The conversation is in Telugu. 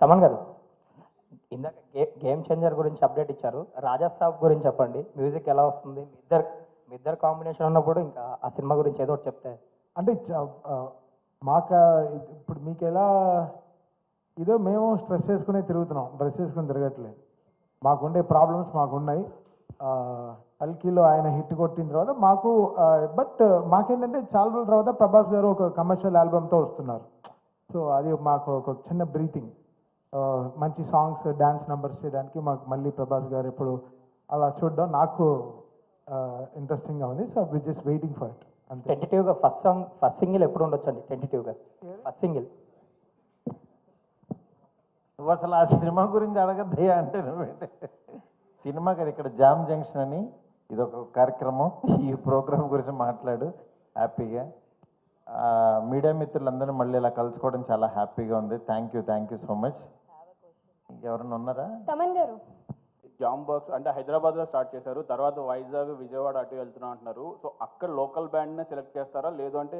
తమన్ గారు, ఇందాక గేమ్ చేంజర్ గురించి అప్డేట్ ఇచ్చారు. రాజా సాబ్ గురించి చెప్పండి. మ్యూజిక్ ఎలా వస్తుంది? మీ ఇద్దరు కాంబినేషన్ ఉన్నప్పుడు ఇంకా ఆ సినిమా గురించి ఏదో ఒకటి చెప్తే. అంటే మాకు ఇప్పుడు మీకు ఎలా ఇదో మేము స్ట్రెస్ చేసుకునే తిరుగుతున్నాం, డ్రెస్ చేసుకుని తిరగట్లేదు. మాకుండే ప్రాబ్లమ్స్ మాకున్నాయి. కల్కిలో ఆయన హిట్ కొట్టిన తర్వాత మాకు బట్ మాకేంటంటే చాలా రోజుల తర్వాత ప్రభాస్ గారు ఒక కమర్షియల్ ఆల్బమ్తో వస్తున్నారు. సో అది మాకు ఒక చిన్న బ్రీతింగ్, మంచి సాంగ్స్ డ్యాన్స్ నెంబర్స్ చేయడానికి మాకు మళ్ళీ ప్రభాస్ గారు ఎప్పుడు అలా చూడడం నాకు ఇంట్రెస్టింగ్గా ఉంది. So we just waiting for it అంతే. టెంటేటివ్గా ఫస్ట్ సింగిల్ ఎప్పుడు ఉండొచ్చు అండి? టెంటేటివ్గా ఫస్ట్ సింగిల్. నువ్వు అసలు ఆ సినిమా గురించి అడగద్దయ్యా అంటే నువ్వేంటే సినిమా కదా, ఇక్కడ జామ్ జంక్షన్ అని ఇదొక కార్యక్రమం. ఈ ప్రోగ్రామ్ గురించి మాట్లాడు హ్యాపీగా. మీడియా మిత్రులందరూ మళ్ళీ ఇలా కలుసుకోవడం చాలా హ్యాపీగా ఉంది. Thank you so much. ఇంకెవరన్నా ఉన్నారా? తమన్ గారు, జామ్ వర్క్స్ అంటే హైదరాబాద్లో స్టార్ట్ చేశారు, తర్వాత వైజాగ్ విజయవాడ అటు వెళ్తున్నా అంటున్నారు. సో అక్కడ లోకల్ బ్యాండ్నే సెలెక్ట్ చేస్తారా, లేదు అంటే